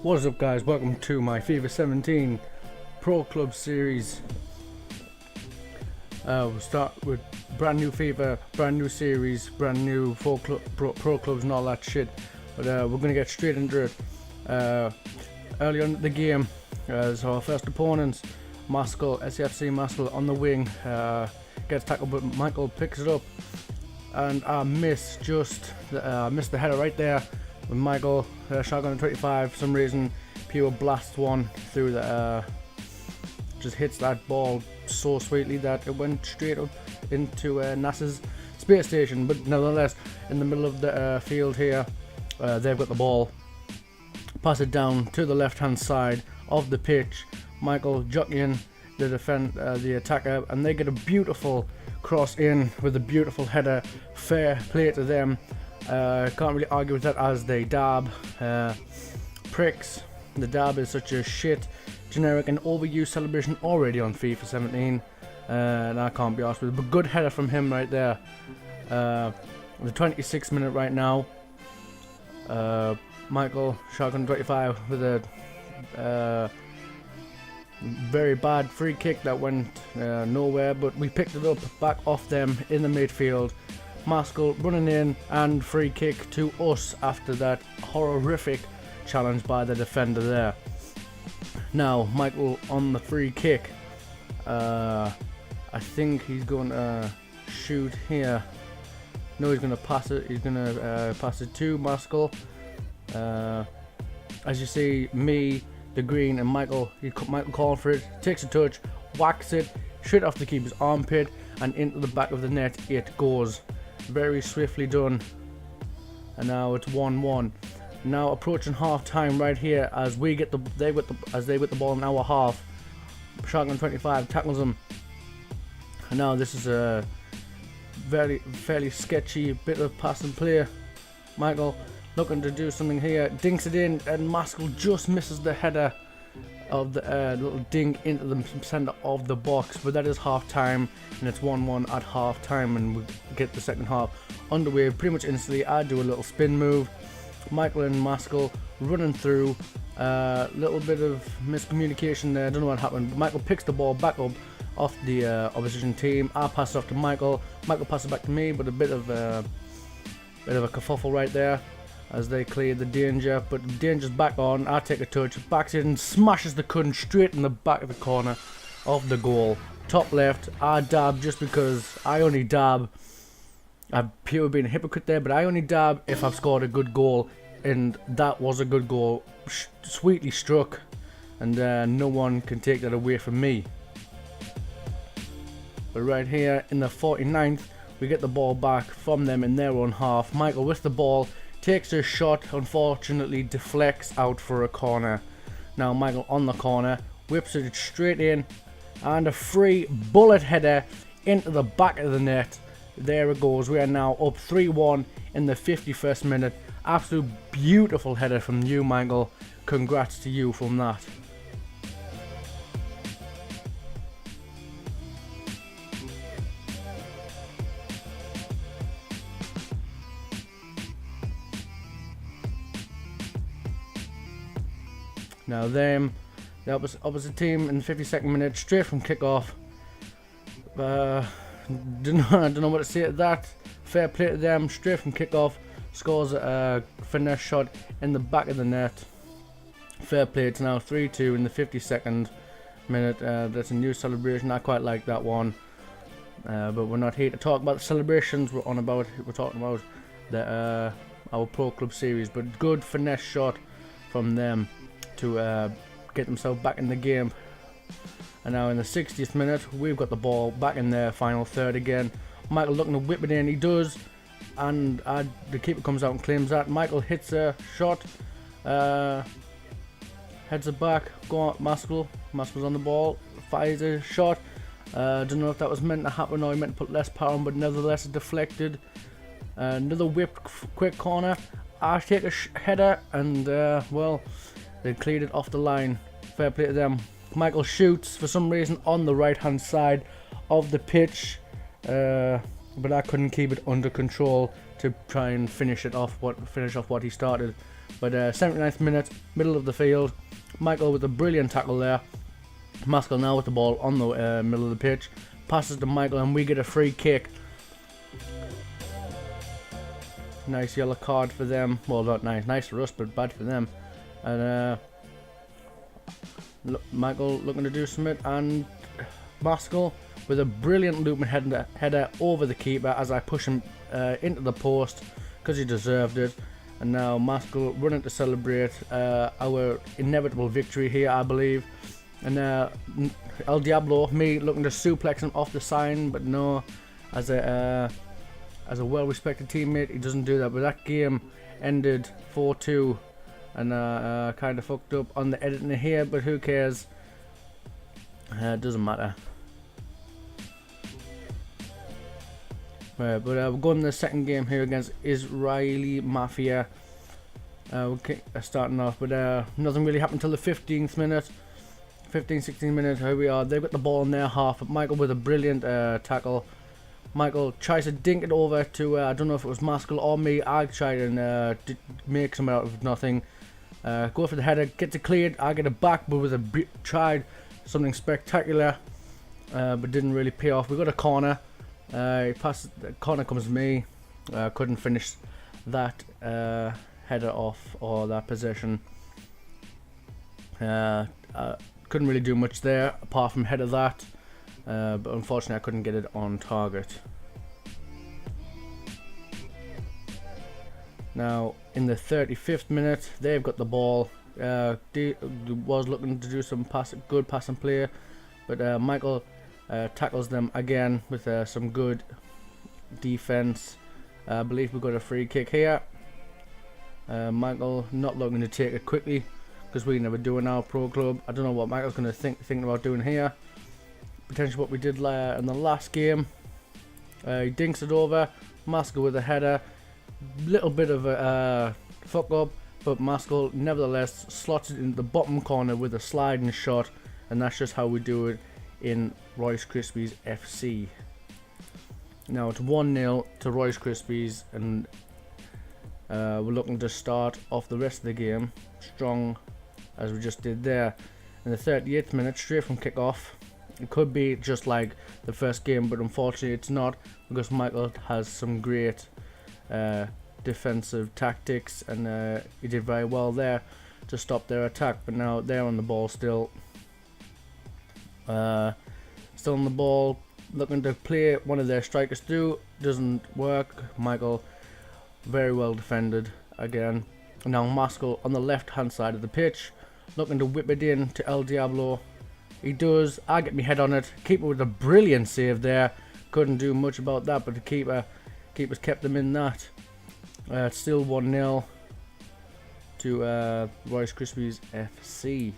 What is up, guys? Welcome to my FIFA 17 Pro Club series. We'll start with brand new FIFA, brand new series, brand new pro clubs and all that shit. But we're going to get straight into it. Early on in the game, so our first opponents, Maskell, SCFC Maskell on the wing, gets tackled, but Michael picks it up. And I missed the header right there. With Michael, shotgun at 25, for some reason, pure blast one through the, just hits that ball so sweetly that it went straight up into NASA's space station. But nevertheless, in the middle of the field here, they've got the ball. Pass it down to the left-hand side of the pitch. Michael jockeying the attacker, and they get a beautiful cross in with a beautiful header. Fair play to them. Can't really argue with that, as they dab. Pricks. The dab is such a shit, generic and overused celebration already on FIFA 17. And I can't be arsed with it. But good header from him right there. The 26th minute right now. Michael, shotgun 25 with a very bad free kick that went nowhere. But we picked it up back off them in the midfield. Maskell running in and free kick to us after that horrific challenge by the defender there. Now Michael on the free kick. I think he's going to shoot here. No, he's going to pass it. He's going to pass it to Maskell. As you see, me, the green, and Michael calling for it. Takes a touch, whacks it straight off the keeper's armpit and into the back of the net. It goes. Very swiftly done. And now it's 1-1. Now approaching half time right here, as they get the ball in our half. Shotgun 25 tackles them. And now this is a fairly sketchy bit of pass and play. Michael looking to do something here, dinks it in, and Maskell just misses the header of the little dink into the center of the box. But that is half time, and it's 1-1 at half time, and we get the second half underway pretty much instantly. I do a little spin move, Michael and Maskell running through. Little bit of miscommunication there, don't know what happened, but Michael picks the ball back up off the opposition team. I pass it off to Michael passes it back to me, but a bit of a kerfuffle right there as they clear the danger. But the danger's back on. I take a touch, backs it and smashes the cunt straight in the back of the corner of the goal. Top left. I dab just because I only dab. I've pure been a hypocrite there, but I only dab if I've scored a good goal, and that was a good goal. Sweetly struck, and no one can take that away from me. But right here in the 49th, we get the ball back from them in their own half. Michael with the ball, takes a shot, unfortunately deflects out for a corner. Now Michael on the corner, whips it straight in, and a free bullet header into the back of the net. There it goes. We are now up 3-1 in the 51st minute. Absolute beautiful header from you, Michael. Congrats to you from that. Now them, the opposite team in the 52nd minute, straight from kickoff. Don't know what to say to that. Fair play to them, straight from kickoff, scores a finesse shot in the back of the net. Fair play. It's now 3-2 in the 52nd minute. That's a new celebration. I quite like that one. But we're not here to talk about the celebrations. We're talking about the our Pro Club series. But good finesse shot from them to get themselves back in the game. And now in the 60th minute, we've got the ball back in their final third again. Michael looking to whip it in, he does, and the keeper comes out and claims that. Michael hits a shot, heads it back, go on, Maskell's on the ball, fires a shot. Don't know if that was meant to happen or he meant to put less power on, but nevertheless it deflected. Another whipped quick corner. I take a header, and well, they cleared it off the line. Fair play to them. Michael shoots for some reason on the right hand side of the pitch, but I couldn't keep it under control to try and finish off what he started. But 79th minute, middle of the field, Michael with a brilliant tackle there. Maskell now with the ball on the middle of the pitch, passes to Michael and we get a free kick. Nice yellow card for them. Well, not nice. Nice for us, but bad for them. And Michael looking to do something, and Maskell with a brilliant looping header over the keeper as I push him into the post because he deserved it. And now Maskell running to celebrate our inevitable victory here, I believe. And El Diablo, me looking to suplex him off the sign, but no, as a well-respected teammate, he doesn't do that. But that game ended 4-2, and kind of fucked up on the editing here, but who cares? It doesn't matter. But we're going to the second game here against Israeli Mafia. We're starting off, but nothing really happened until the 15th minute. 16th minute, here we are. They've got the ball in their half, but Michael with a brilliant tackle. Michael tries to dink it over to, I don't know if it was Maskell or me. I tried and make some out of nothing. Go for the header, gets it cleared. I get it back, but with tried something spectacular, but didn't really pay off. We got a corner. He passes, the corner comes to me. Couldn't finish that header off or that possession. Couldn't really do much there apart from header that, but unfortunately I couldn't get it on target. Now in the 35th minute, they've got the ball. Was looking to do some good passing play, but Michael tackles them again with some good defense. I believe we got a free kick here. Michael not looking to take it quickly because we never do in our pro club. I don't know what Michael's going to think about doing here. Potentially what we did in the last game. He dinks it over. Maskell with a header. Little bit of a fuck up, but Maskell nevertheless slots it in the bottom corner with a sliding shot, and that's just how we do it in Rice Krispies FC. Now it's 1-0 to Rice Krispies, and we're looking to start off the rest of the game strong as we just did there. In the 38th minute, straight from kick-off. It could be just like the first game, but unfortunately it's not, because Michael has some great defensive tactics, and he did very well there to stop their attack. But now they're on the ball still. Still on the ball, looking to play one of their strikers through. Doesn't work. Michael very well defended again. Now Maskell on the left hand side of the pitch, looking to whip it in to El Diablo. He does. I get my head on it. Keeper with a brilliant save there. Couldn't do much about that, but the keepers kept them in that. Still 1-0 to Rice Krispies FC.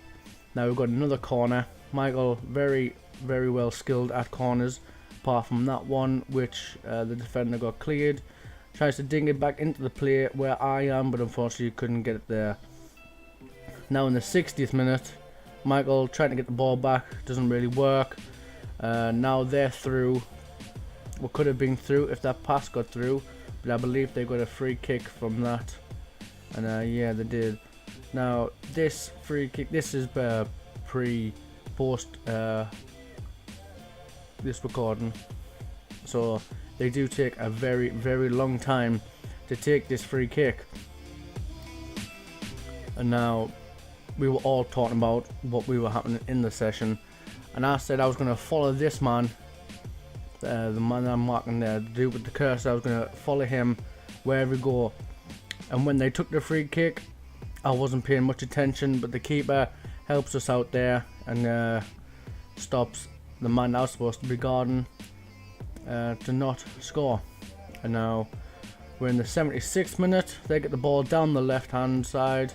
Now we've got another corner. Michael very well skilled at corners, apart from that one which the defender got cleared. Tries to ding it back into the play where I am, but unfortunately couldn't get it there. Now in the 60th minute, Michael trying to get the ball back, doesn't really work. Now they're through. What could have been through if that pass got through, but I believe they got a free kick from that, and yeah, they did. Now this free kick, this is post this recording, so they do take a very long time to take this free kick. And now we were all talking about what we were happening in the session, and I said I was going to follow this man, the man I'm marking there, the dude with the cursor. I was going to follow him wherever we go. And when they took the free kick, I wasn't paying much attention, but the keeper helps us out there and stops the man I was supposed to be guarding to not score. And now we're in the 76th minute. They get the ball down the left hand side.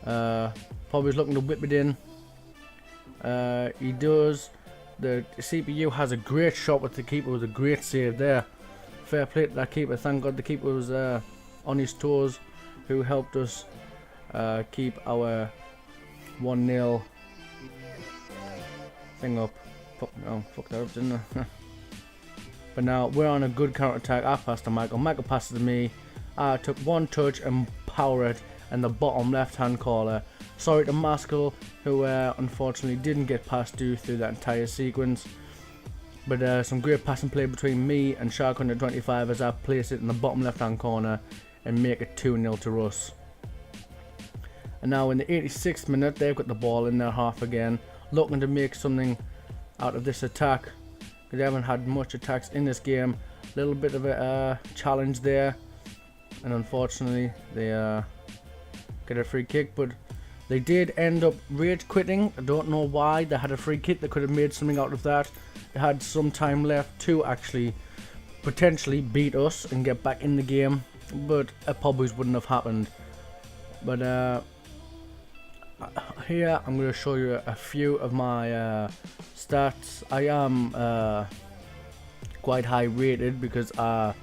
Probably looking to whip it in. He does. The CPU has a great shot with the keeper with a great save there. Fair play to that keeper. Thank God the keeper was on his toes, who helped us keep our 1-0 thing up. Fuck that up, didn't I? But now we're on a good counter attack. I passed to Michael. Michael passes to me. I took one touch and power it, in the bottom left hand corner. Sorry to Maskell, who unfortunately didn't get past due through that entire sequence. But some great passing play between me and Shark Hunter 25 as I place it in the bottom left hand corner and make it 2-0 to us. And now in the 86th minute, they've got the ball in their half again, looking to make something out of this attack. They haven't had much attacks in this game. A little bit of a challenge there, and unfortunately they get a free kick, but they did end up rage quitting. I don't know why. They had a free kick, they could have made something out of that. They had some time left to actually potentially beat us and get back in the game, but it probably wouldn't have happened. But here I'm going to show you a few of my stats. I am quite high rated because I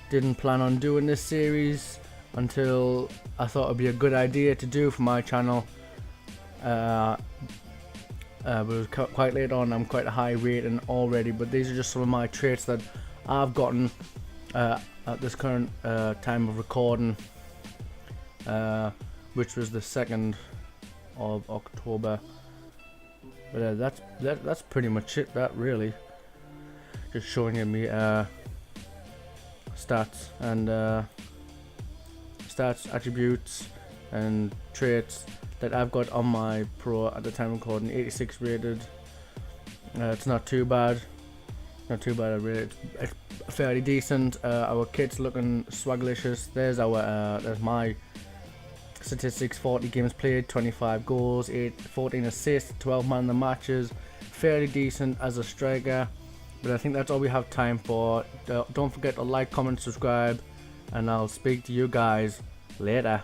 didn't plan on doing this series until I thought it would be a good idea to do for my channel. But it was quite late on. I'm quite a high rating already, but these are just some of my traits that I've gotten at this current time of recording, which was the 2nd of October. But that's pretty much it. That really just showing you me stats and attributes and traits that I've got on my pro at the time of recording. 86 rated. It's not too bad. Not too bad. I rate it's fairly decent. Our kit's looking swaglicious. There's my statistics: 40 games played, 25 goals, 14 assists, 12 man of the matches. Fairly decent as a striker. But I think that's all we have time for. Don't forget to like, comment, subscribe, and I'll speak to you guys later.